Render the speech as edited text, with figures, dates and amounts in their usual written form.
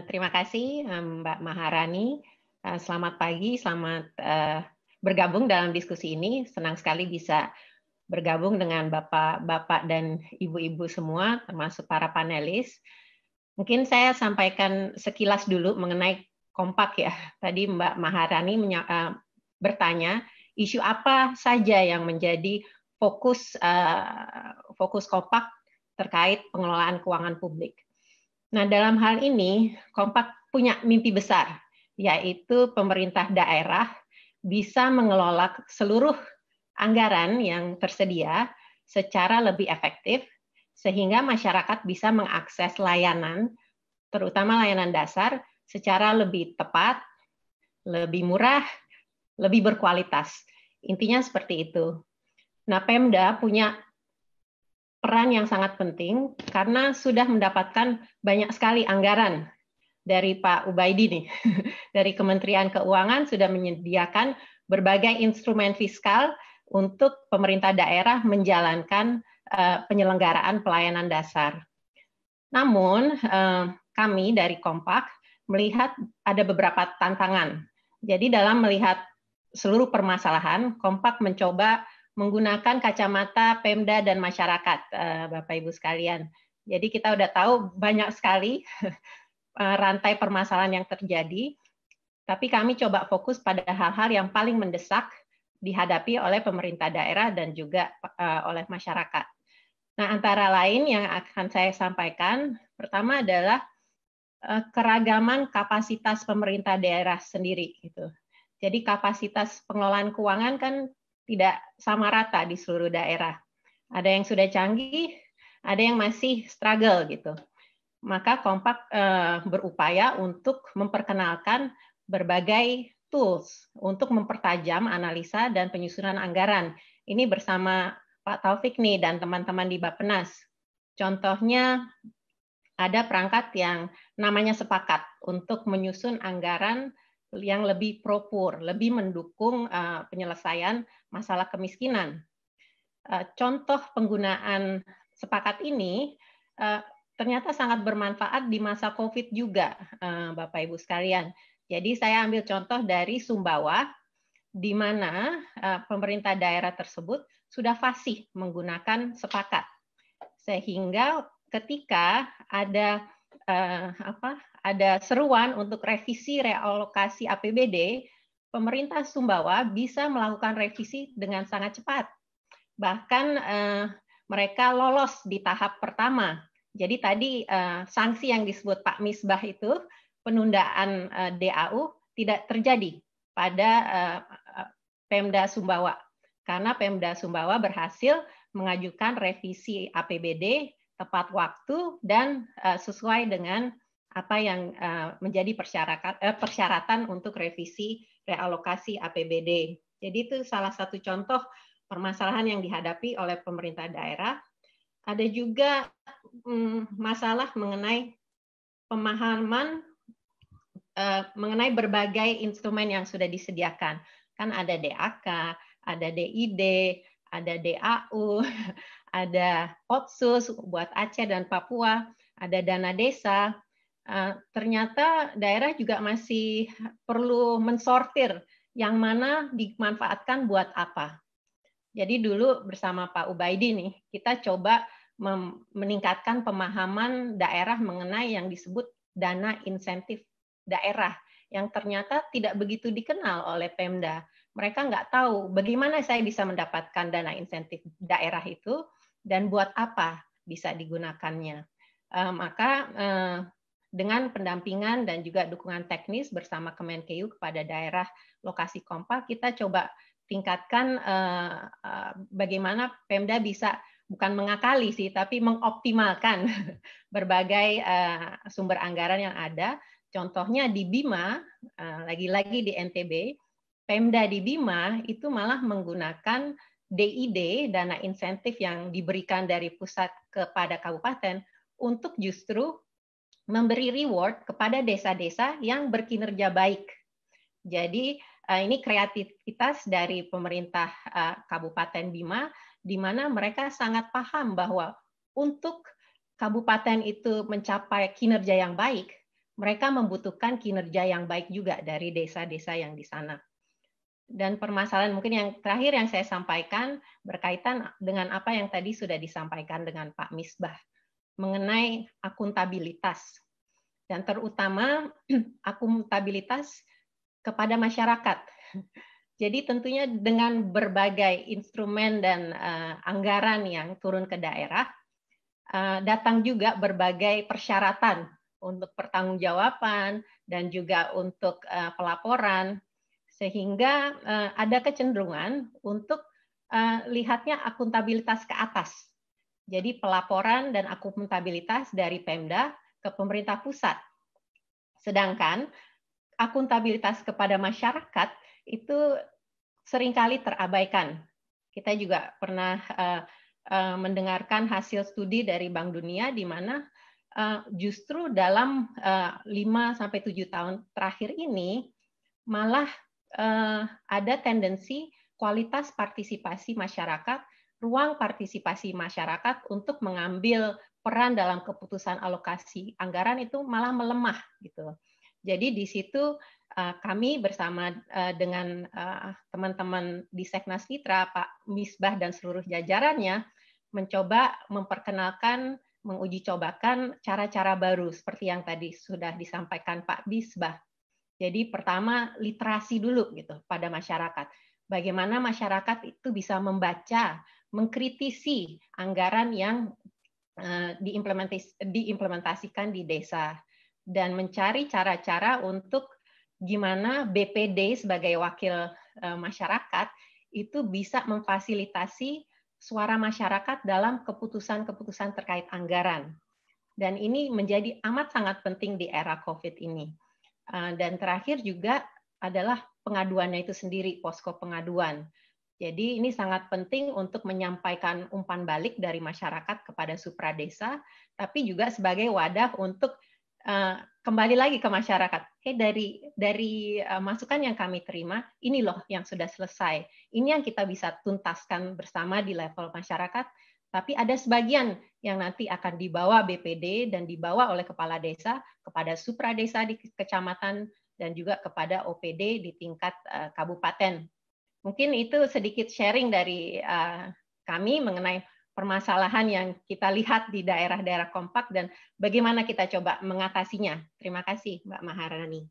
Terima kasih Mbak Maharani. Selamat pagi, selamat bergabung dalam diskusi ini. Senang sekali bisa bergabung dengan bapak-bapak dan ibu-ibu semua, termasuk para panelis. Mungkin saya sampaikan sekilas dulu mengenai Kompak ya. Tadi Mbak Maharani bertanya, isu apa saja yang menjadi fokus Kompak terkait pengelolaan keuangan publik. Nah, dalam hal ini, Kompak punya mimpi besar, yaitu pemerintah daerah bisa mengelola seluruh anggaran yang tersedia secara lebih efektif, sehingga masyarakat bisa mengakses layanan, terutama layanan dasar, secara lebih tepat, lebih murah, lebih berkualitas. Intinya seperti itu. Nah, Pemda punya peran yang sangat penting karena sudah mendapatkan banyak sekali anggaran dari Pak Ubaidi nih. Dari Kementerian Keuangan sudah menyediakan berbagai instrumen fiskal untuk pemerintah daerah menjalankan penyelenggaraan pelayanan dasar. Namun kami dari Kompak melihat ada beberapa tantangan. Jadi dalam melihat seluruh permasalahan, Kompak mencoba menggunakan kacamata Pemda dan masyarakat, Bapak Ibu sekalian. Jadi kita udah tahu banyak sekali rantai permasalahan yang terjadi, tapi kami coba fokus pada hal-hal yang paling mendesak dihadapi oleh pemerintah daerah dan juga oleh masyarakat. Nah, antara lain yang akan saya sampaikan, pertama adalah keragaman kapasitas pemerintah daerah sendiri. Gitu. Jadi kapasitas pengelolaan keuangan kan tidak sama rata di seluruh daerah. Ada yang sudah canggih, ada yang masih struggle gitu. Maka Kompak berupaya untuk memperkenalkan berbagai tools untuk mempertajam analisa dan penyusunan anggaran. Ini bersama Pak Taufik nih dan teman-teman di Bappenas. Contohnya ada perangkat yang namanya Sepakat untuk menyusun anggaran yang lebih propur, lebih mendukung penyelesaian masalah kemiskinan. Contoh penggunaan Sepakat ini ternyata sangat bermanfaat di masa COVID juga, Bapak Ibu sekalian. Jadi saya ambil contoh dari Sumbawa, di mana pemerintah daerah tersebut sudah fasih menggunakan Sepakat, sehingga ketika ada seruan untuk revisi realokasi APBD, pemerintah Sumbawa bisa melakukan revisi dengan sangat cepat. Bahkan mereka lolos di tahap pertama. Jadi tadi sanksi yang disebut Pak Misbah itu, penundaan DAU, tidak terjadi pada Pemda Sumbawa. Karena Pemda Sumbawa berhasil mengajukan revisi APBD tepat waktu dan sesuai dengan apa yang menjadi persyaratan untuk revisi realokasi APBD. Jadi itu salah satu contoh permasalahan yang dihadapi oleh pemerintah daerah. Ada juga masalah mengenai pemahaman mengenai berbagai instrumen yang sudah disediakan. Kan ada DAK, ada DID, ada DAU, ada Otsus buat Aceh dan Papua, ada dana desa. Ternyata daerah juga masih perlu mensortir yang mana dimanfaatkan buat apa. Jadi dulu bersama Pak Ubaidi nih, kita coba meningkatkan pemahaman daerah mengenai yang disebut dana insentif daerah, yang ternyata tidak begitu dikenal oleh Pemda. Mereka nggak tahu bagaimana saya bisa mendapatkan dana insentif daerah itu dan buat apa bisa digunakannya. Maka dengan pendampingan dan juga dukungan teknis bersama Kemenkeu kepada daerah lokasi Kompak, kita coba tingkatkan bagaimana Pemda bisa bukan mengakali sih, tapi mengoptimalkan berbagai sumber anggaran yang ada. Contohnya di Bima, lagi-lagi di NTB, Pemda di Bima itu malah menggunakan DID, dana insentif yang diberikan dari pusat kepada kabupaten, untuk justru memberi reward kepada desa-desa yang berkinerja baik. Jadi ini kreativitas dari pemerintah Kabupaten Bima, di mana mereka sangat paham bahwa untuk kabupaten itu mencapai kinerja yang baik, mereka membutuhkan kinerja yang baik juga dari desa-desa yang di sana. Dan permasalahan mungkin yang terakhir yang saya sampaikan berkaitan dengan apa yang tadi sudah disampaikan dengan Pak Misbah mengenai akuntabilitas, dan terutama akuntabilitas kepada masyarakat. Jadi tentunya dengan berbagai instrumen dan anggaran yang turun ke daerah, datang juga berbagai persyaratan untuk pertanggungjawaban dan juga untuk pelaporan, sehingga ada kecenderungan untuk lihatnya akuntabilitas ke atas. Jadi pelaporan dan akuntabilitas dari Pemda ke pemerintah pusat. Sedangkan akuntabilitas kepada masyarakat itu seringkali terabaikan. Kita juga pernah mendengarkan hasil studi dari Bank Dunia di mana justru dalam 5-7 tahun terakhir ini malah ada tendensi kualitas partisipasi masyarakat, ruang partisipasi masyarakat untuk mengambil peran dalam keputusan alokasi anggaran itu malah melemah gitu. Jadi di situ kami bersama dengan teman-teman di Seknas Mitra, Pak Misbah dan seluruh jajarannya mencoba memperkenalkan, menguji cobakan cara-cara baru seperti yang tadi sudah disampaikan Pak Misbah. Jadi pertama literasi dulu gitu pada masyarakat. Bagaimana masyarakat itu bisa membaca, mengkritisi anggaran yang diimplementasikan di desa dan mencari cara-cara untuk gimana BPD sebagai wakil masyarakat itu bisa memfasilitasi suara masyarakat dalam keputusan-keputusan terkait anggaran. Dan ini menjadi amat sangat penting di era COVID ini. Dan terakhir juga adalah pengaduannya itu sendiri, posko pengaduan. Jadi ini sangat penting untuk menyampaikan umpan balik dari masyarakat kepada supradesa, tapi juga sebagai wadah untuk kembali lagi ke masyarakat. Dari masukan yang kami terima, ini loh yang sudah selesai. Ini yang kita bisa tuntaskan bersama di level masyarakat. Tapi ada sebagian yang nanti akan dibawa BPD dan dibawa oleh kepala desa kepada supradesa di kecamatan dan juga kepada OPD di tingkat kabupaten. Mungkin itu sedikit sharing dari kami mengenai permasalahan yang kita lihat di daerah-daerah kompak dan bagaimana kita coba mengatasinya. Terima kasih, Mbak Maharani.